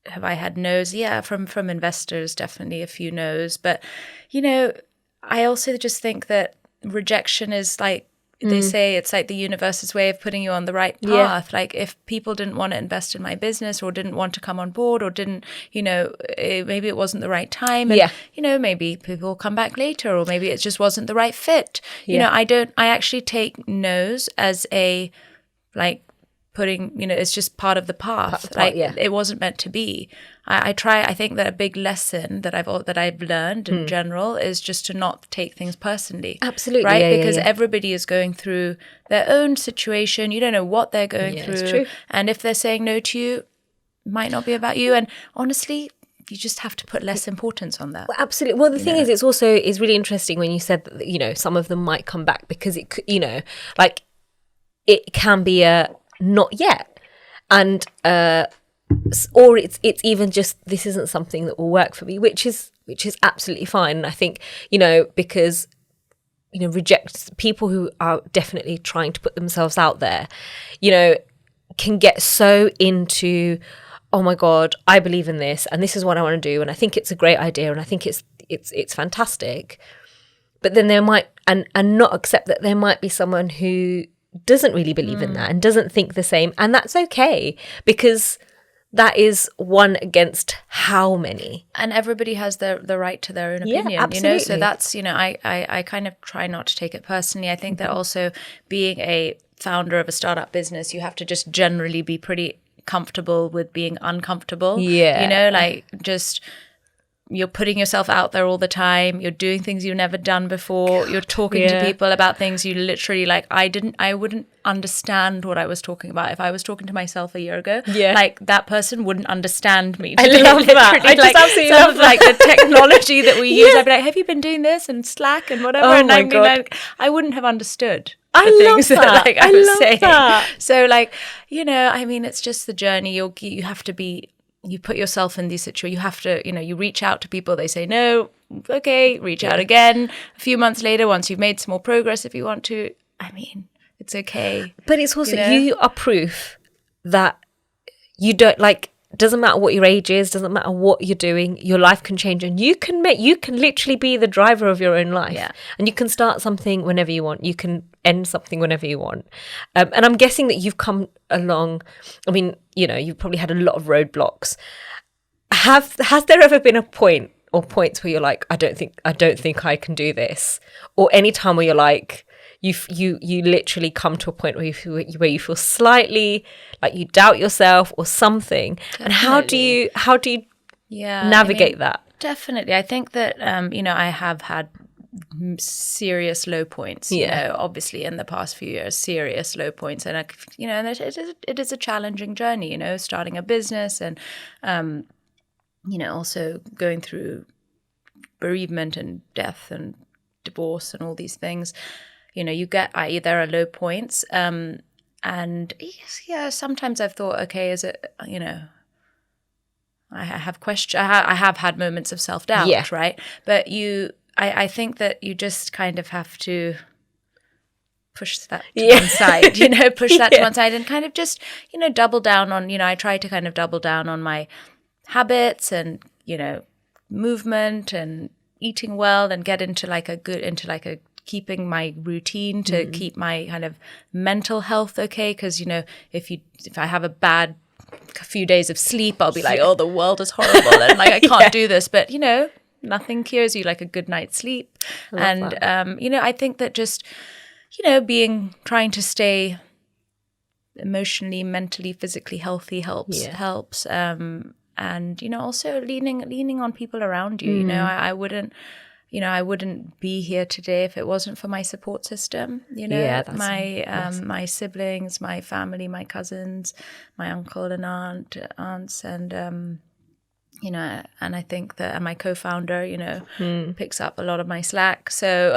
Speaker 1: have I had no's? Yeah, from investors, definitely a few no's. But you know, I also just think that rejection is like, they say it's like the universe's way of putting you on the right path. Like if people didn't want to invest in my business, or didn't want to come on board, or didn't, you know, maybe it wasn't the right time. And, you know, maybe people will come back later, or maybe it just wasn't the right fit. You know, I actually take no's as a, like, putting, you know, it's just part of the path. It wasn't meant to be. I think that a big lesson that I've learned in general is just to not take things personally.
Speaker 2: Absolutely.
Speaker 1: Right? Because everybody is going through their own situation. You don't know what they're going through.
Speaker 2: It's true.
Speaker 1: And if they're saying no to you, it might not be about you. And honestly, you just have to put less importance on that.
Speaker 2: Well, absolutely. Well, the thing is, it's really interesting when you said that, you know, some of them might come back, because it, you know, like it can be a not yet, and or it's even just, this isn't something that will work for me, which is absolutely fine. And I think, you know, because, you know, reject people who are definitely trying to put themselves out there, you know, can get so into, oh my God, I believe in this and this is what I want to do, and I think it's a great idea and I think it's fantastic. But then there might, and not accept that there might be someone who doesn't really believe in that and doesn't think the same, and that's okay, because that is one against how many,
Speaker 1: and everybody has the right to their own opinion.
Speaker 2: Absolutely.
Speaker 1: You know, so that's, you know, I kind of try not to take it personally. I think that also being a founder of a startup business, you have to just generally be pretty comfortable with being uncomfortable. You know, like, just, you're putting yourself out there all the time. You're doing things you've never done before. You're talking to people about things you literally, like, I wouldn't understand what I was talking about if I was talking to myself a year ago. Like, that person wouldn't understand me today.
Speaker 2: I love that. I just absolutely love that.
Speaker 1: Like the technology that we use, I'd be like, have you been doing this and Slack and whatever?
Speaker 2: Oh
Speaker 1: and
Speaker 2: my
Speaker 1: I'd be
Speaker 2: God.
Speaker 1: like, I wouldn't have understood.
Speaker 2: I love that.
Speaker 1: Like, I was saying. That. So, like, you know, I mean, it's just the journey. You have to be you put yourself in these situations. You have to, you reach out to people. They say no. Okay, reach out again. A few months later, once you've made some more progress, if you want to. I mean, it's okay.
Speaker 2: But it's also you are proof that you don't doesn't matter what your age is, doesn't matter what you're doing, your life can change, and you can literally be the driver of your own life.
Speaker 1: Yeah.
Speaker 2: And you can start something whenever you want. You can end something whenever you want. And I'm guessing that you've come along. I mean, you've probably had a lot of roadblocks. Has there ever been a point or points where you're like, I don't think I can do this, or any time where you're like, you literally come to a point where you feel slightly like you doubt yourself or something. Definitely. And how do you navigate that?
Speaker 1: Definitely. I think that I have had serious low points, obviously in the past few years, serious low points. And, and it is a challenging journey, starting a business and, also going through bereavement and death and divorce and all these things. There are low points. And sometimes I've thought, okay, is it, I have had moments of self-doubt, right? But I think that you just kind of have to push that to one side, push that to one side and kind of just, double down on, I try to kind of double down on my habits and, movement and eating well and get into keeping my routine to keep my kind of mental health okay. Because, if I have a bad few days of sleep, I'll be like, oh, the world is horrible and I can't do this. But, nothing cures you like a good night's sleep. And, I think that just, trying to stay emotionally, mentally, physically healthy helps. And, also leaning on people around you. I wouldn't be here today if it wasn't for my support system. My siblings, my family, my cousins, my uncle and aunts, and and I think that my co-founder, picks up a lot of my slack. So,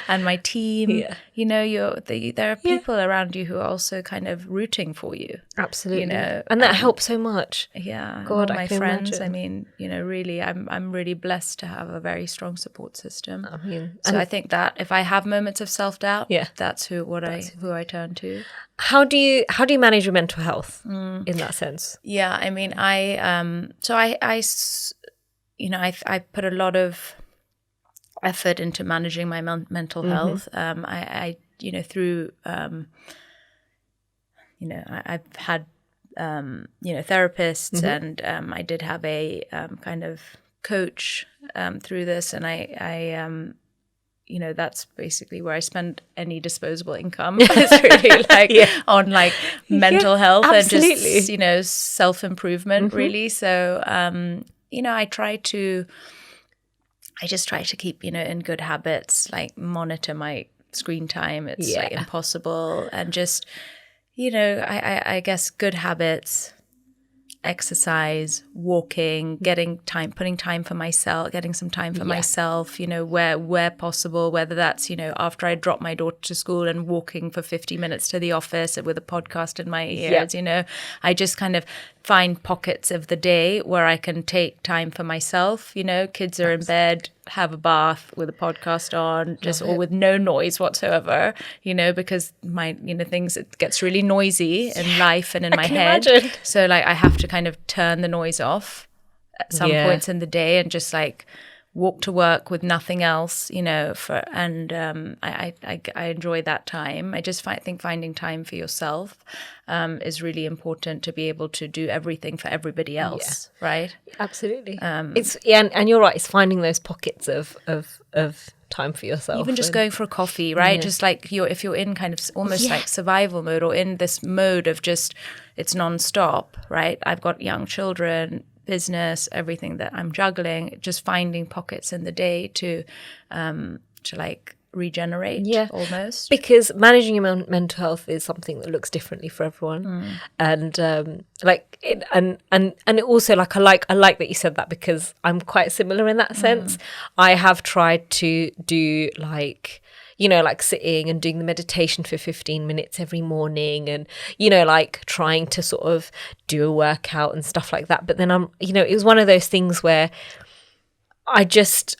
Speaker 1: and my team, there are people around you who are also kind of rooting for you.
Speaker 2: Absolutely. And that helps so much.
Speaker 1: Yeah.
Speaker 2: God,
Speaker 1: my friends,
Speaker 2: imagine.
Speaker 1: I mean, really, I'm really blessed to have a very strong support system.
Speaker 2: I mean,
Speaker 1: so I think that if I have moments of self-doubt, that's who I turn to.
Speaker 2: How do you manage your mental health in that sense? Yeah,
Speaker 1: I mean, I put a lot of effort into managing my mental health. I through I've had therapists and I did have a kind of coach through this, and I that's basically where I spend any disposable income. It's really on mental health and just, self-improvement really. So, I just try to keep, in good habits, monitor my screen time. It's impossible. And just, I guess good habits, exercise, walking, putting time for myself, getting some time for myself, where possible, whether that's, after I drop my daughter to school and walking for 50 minutes to the office with a podcast in my ears, I just kind of find pockets of the day where I can take time for myself. Kids are in bed, have a bath with a podcast on, or with no noise whatsoever, because my, things, it gets really noisy in life and in my head. Imagine. So I have to kind of turn the noise off at some points in the day and just walk to work with nothing else, I enjoy that time. I just think finding time for yourself is really important to be able to do everything for everybody else, right?
Speaker 2: Absolutely. It's and you're right. It's finding those pockets of time for yourself.
Speaker 1: Even just going for a coffee, right? Just if you're in kind of almost like survival mode or in this mode of just it's nonstop, right? I've got young children, business, everything that I'm juggling, just finding pockets in the day to regenerate
Speaker 2: Yeah.
Speaker 1: almost.
Speaker 2: Because managing your mental health is something that looks differently for everyone, and and also like I like that you said that, because I'm quite similar in that sense. I have tried to do like, you know, like sitting and doing the meditation for 15 minutes every morning, and, you know, like trying to sort of do a workout and stuff like that. But then it was one of those things where I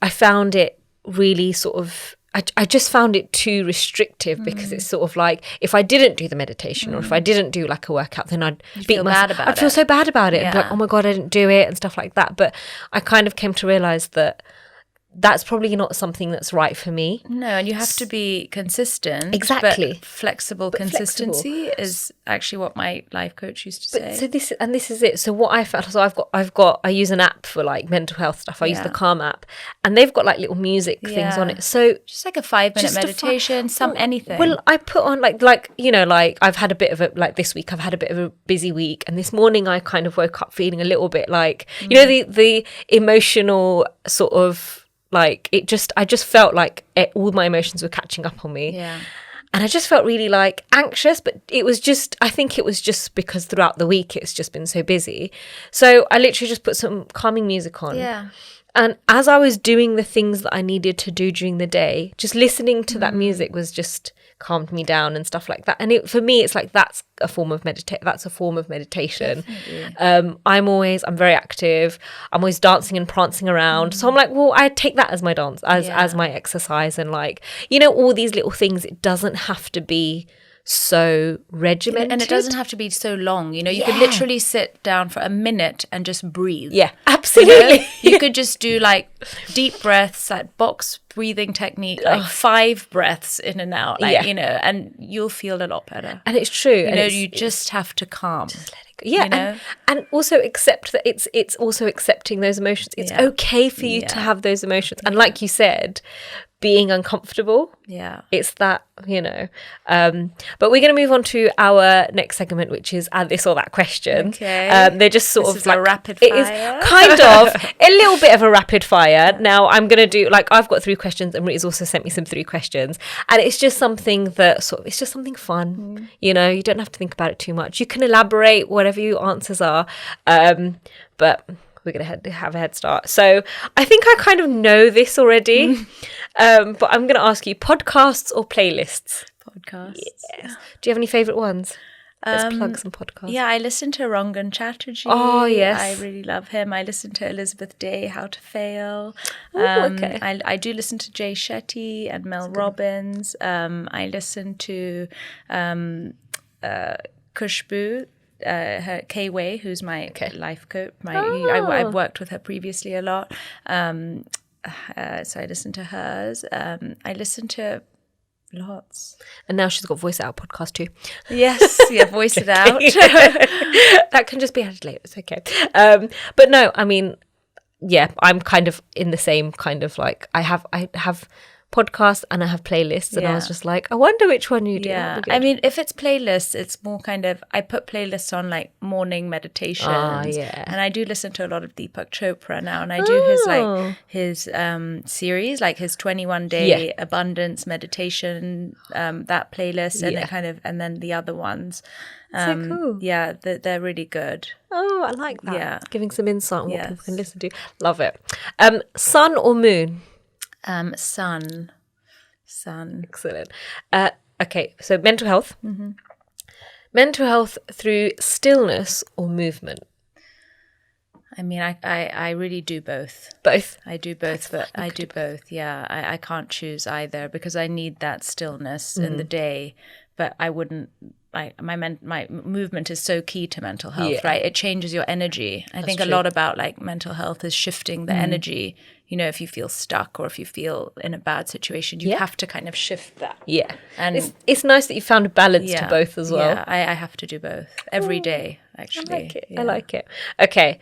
Speaker 2: found it really sort of, I just found it too restrictive, because it's sort of like, if I didn't do the meditation or if I didn't do like a workout, then I'd
Speaker 1: feel bad about
Speaker 2: I'd feel
Speaker 1: it.
Speaker 2: so bad about it. And be
Speaker 1: Yeah.
Speaker 2: like, oh my God, I didn't do it and stuff like that. But I kind of came to realize that that's probably not something that's right for me.
Speaker 1: No, and you have to be consistent.
Speaker 2: Exactly.
Speaker 1: But flexible consistency is actually what my life coach used to say.
Speaker 2: So this is it. So what I found, so I use an app for like mental health stuff. I use the Calm app, and they've got like little music things on it. So
Speaker 1: just like a 5-minute meditation, anything.
Speaker 2: Well, I put on like you know, like I've had a bit of a, like this week I've had a bit of a busy week, and this morning I kind of woke up feeling a little bit like, you know, the emotional sort of, like I just felt like all my emotions were catching up on me.
Speaker 1: Yeah.
Speaker 2: And I just felt really like anxious, but I think it was just because throughout the week it's just been so busy. So I literally just put some calming music on.
Speaker 1: Yeah.
Speaker 2: And as I was doing the things that I needed to do during the day, just listening to that music was just calmed me down and stuff like that. And for me, it's like that's a form of meditation. I'm very active. I'm always dancing and prancing around. So I'm like, well, I take that as my dance, as my exercise, and like, you know, all these little things. It doesn't have to be so regimented,
Speaker 1: and it doesn't have to be so long. You know, you could literally sit down for a minute and just breathe.
Speaker 2: Yeah, absolutely.
Speaker 1: You know? You could just do like deep breaths, like box breathing technique, like 5 breaths in and out, like, you know, and you'll feel a lot better.
Speaker 2: And it's true.
Speaker 1: You know, you just have to calm.
Speaker 2: Just let it go. Yeah,
Speaker 1: you know?
Speaker 2: and also accept that it's also accepting those emotions. It's okay for you to have those emotions. And like you said, being uncomfortable.
Speaker 1: Yeah.
Speaker 2: It's that, you know. But we're going to move on to our next segment, which is add this or that question.
Speaker 1: Okay.
Speaker 2: They're just sort
Speaker 1: this
Speaker 2: of
Speaker 1: is
Speaker 2: like
Speaker 1: a rapid fire.
Speaker 2: It is kind of a little bit of a rapid fire. Now I'm going to do, like, I've got 3 questions, and Rita's also sent me some 3 questions, and it's just something that it's just something fun. You know, you don't have to think about it too much. You can elaborate whatever your answers are, but we're going to have a head start. So I think I kind of know this already, but I'm going to ask you, podcasts or playlists?
Speaker 1: Podcasts.
Speaker 2: Yes. Do you have any favourite ones? Let's plug some podcasts.
Speaker 1: Yeah, I listen to Rangan Chatterjee.
Speaker 2: Oh, yes.
Speaker 1: I really love him. I listen to Elizabeth Day, How to Fail.
Speaker 2: Okay.
Speaker 1: I do listen to Jay Shetty and Mel Robbins. I listen to Khushbu, her K-Way, who's my life coach. I've worked with her previously a lot. So I listen to hers. I listen to lots.
Speaker 2: And now she's got Voice It Out podcast too.
Speaker 1: Yes, Voice It Out.
Speaker 2: That can just be added later. It's okay. But no, I mean, yeah, I'm kind of in the same kind of like, I have podcasts and I have playlists, and I was just like, I wonder which one you do.
Speaker 1: Yeah, I mean, if it's playlists, it's more kind of, I put playlists on like morning meditations. And I do listen to a lot of Deepak Chopra now, and I do his series, like his 21-day abundance meditation, that playlist, and it kind of, and then the other ones.
Speaker 2: So cool.
Speaker 1: Yeah, they're really good.
Speaker 2: Oh, I like that. Yeah. Giving some insight on what people can listen to. Love it. Sun or moon?
Speaker 1: Sun.
Speaker 2: Excellent. Okay, so mental health. Mm-hmm. Mental health through stillness or movement?
Speaker 1: I mean, I really do both.
Speaker 2: Both?
Speaker 1: I do both, but I do both, yeah. I can't choose either, because I need that stillness in the day, but I wouldn't... My movement is so key to mental health, right? It changes your energy. I think a lot about like mental health is shifting the energy. You know, if you feel stuck or if you feel in a bad situation, you have to kind of shift that. Yeah. And
Speaker 2: it's nice that you found a balance to both as well.
Speaker 1: Yeah, I have to do both every day, actually.
Speaker 2: I like it. Yeah. I like it. Okay.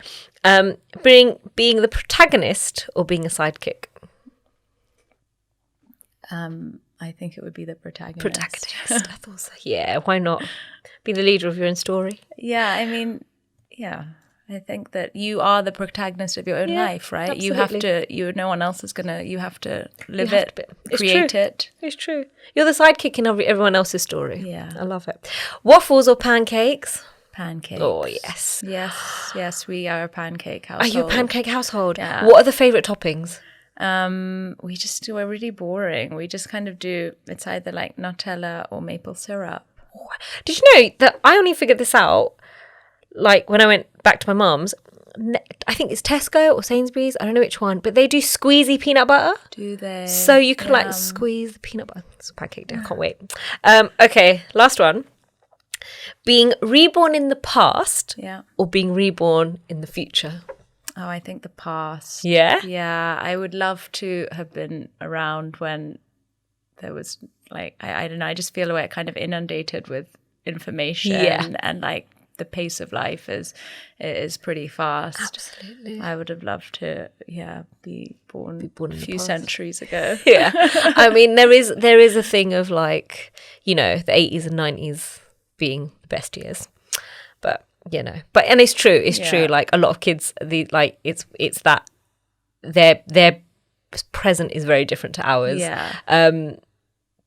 Speaker 2: Being the protagonist or being a sidekick?
Speaker 1: I think it would be the protagonist.
Speaker 2: Protagonist. I thought so. Yeah, why not? Be the leader of your own story.
Speaker 1: Yeah, I mean, yeah. I think that you are the protagonist of your own life, right?
Speaker 2: Absolutely.
Speaker 1: No one else is you have to live
Speaker 2: You have
Speaker 1: it,
Speaker 2: to
Speaker 1: create it.
Speaker 2: It's true. You're the sidekick in everyone else's story.
Speaker 1: Yeah.
Speaker 2: I love it. Waffles or pancakes?
Speaker 1: Pancakes.
Speaker 2: Oh, yes.
Speaker 1: Yes, we are a pancake household.
Speaker 2: Are you a pancake household?
Speaker 1: Yeah.
Speaker 2: What are the favourite toppings?
Speaker 1: We're really boring. We just kind of do, it's either like Nutella or maple syrup.
Speaker 2: Did you know that I only figured this out, like, when I went back to my mum's? I think it's Tesco or Sainsbury's, I don't know which one, but they do squeezy peanut butter.
Speaker 1: Do they?
Speaker 2: So you can like squeeze the peanut butter. It's a pancake day, I can't wait. Okay, last one. Being reborn in the past or being reborn in the future?
Speaker 1: Oh, I think the past.
Speaker 2: Yeah?
Speaker 1: Yeah, I would love to have been around when there was like, I don't know, I just feel like kind of inundated with information and like the pace of life is pretty fast.
Speaker 2: Absolutely.
Speaker 1: I would have loved to, be born a few
Speaker 2: past.
Speaker 1: Centuries ago.
Speaker 2: Yeah. I mean, there is a thing of like, you know, the 80s and 90s being the best years. But, you know, and it's true. It's true. Like a lot of kids, it's that their present is very different to ours.
Speaker 1: Yeah.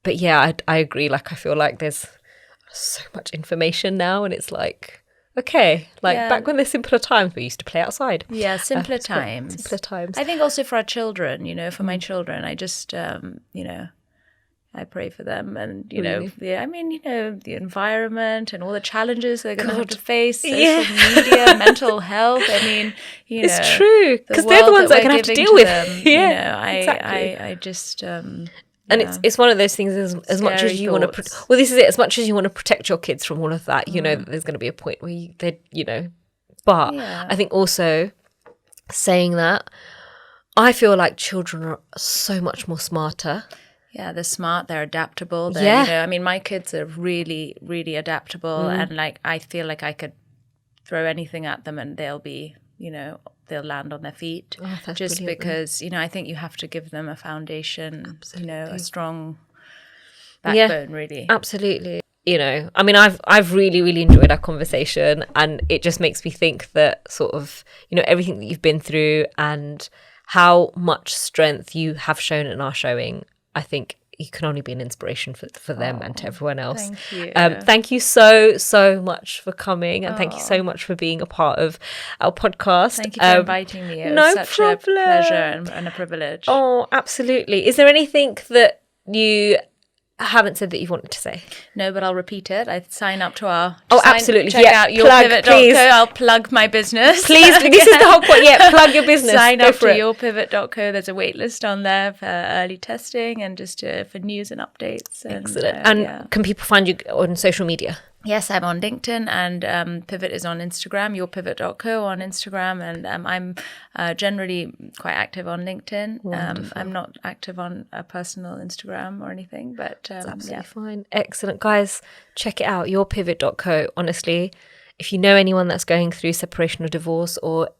Speaker 2: But yeah, I agree. Like, I feel like there's so much information now, and it's like, okay, like back when there's simpler times, we used to play outside.
Speaker 1: Yeah, simpler times.
Speaker 2: Simpler times.
Speaker 1: I think also for our children, you know, for my children, I just, you know, I pray for them, and you know, I mean, you know, the environment and all the challenges they're going to have to face, social media, mental health. I mean, you know,
Speaker 2: it's true, because they're the ones that are going to have to deal with
Speaker 1: them.
Speaker 2: Yeah,
Speaker 1: you know,
Speaker 2: exactly.
Speaker 1: I just.
Speaker 2: And it's one of those things, as much as you want to, well, this is it, as much as you want to protect your kids from all of that, you know, that there's going to be a point where they, you know, but I think also saying that, I feel like children are so much more smarter.
Speaker 1: Yeah, they're smart, they're adaptable. You know, I mean, my kids are really, really adaptable, and like, I feel like I could throw anything at them and they'll be, you know, they'll land on their feet. Just because, you know, I think you have to give them a foundation, you know, a strong backbone, really.
Speaker 2: Absolutely. You know, I mean, I've really, really enjoyed our conversation, and it just makes me think that sort of, you know, everything that you've been through and how much strength you have shown and are showing, I think you can only be an inspiration for them and to everyone else.
Speaker 1: Thank you.
Speaker 2: Thank you so much for coming, and thank you so much for being a part of our podcast.
Speaker 1: Thank you for inviting me. It was such a pleasure and a privilege.
Speaker 2: Oh, absolutely. Is there anything that you haven't said that you wanted to say?
Speaker 1: No, but I'll repeat it. I sign up to our...
Speaker 2: absolutely.
Speaker 1: Check out yourpivot.co. I'll plug my business.
Speaker 2: Please, this is the whole point. Yeah, plug your business.
Speaker 1: Sign up to yourpivot.co. There's a wait list on there for early testing and just for news and updates.
Speaker 2: And can people find you on social media?
Speaker 1: Yes, I'm on LinkedIn, and Pivot is on Instagram, yourpivot.co on Instagram, and I'm generally quite active on LinkedIn. I'm not active on a personal Instagram or anything, but
Speaker 2: that's absolutely fine. Excellent. Guys, check it out, yourpivot.co. Honestly, if you know anyone that's going through separation or divorce or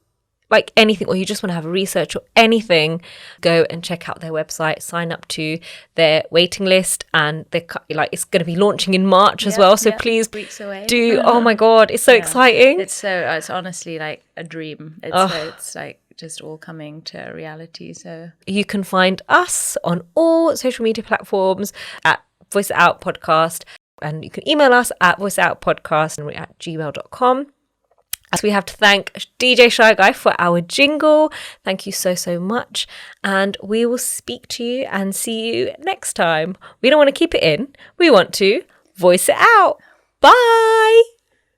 Speaker 2: like anything, or you just want to have a research or anything, go and check out their website, sign up to their waiting list, and they're like, it's going to be launching in March as well. So please do. Oh my God, it's so exciting.
Speaker 1: It's honestly like a dream. It's like just all coming to reality. So
Speaker 2: you can find us on all social media platforms at Voice It Out Podcast, and you can email us at voiceitoutpodcast@gmail.com. As we have to thank DJ Shy Guy for our jingle. Thank you so much. And we will speak to you and see you next time. We don't want to keep it in. We want to voice it out. Bye.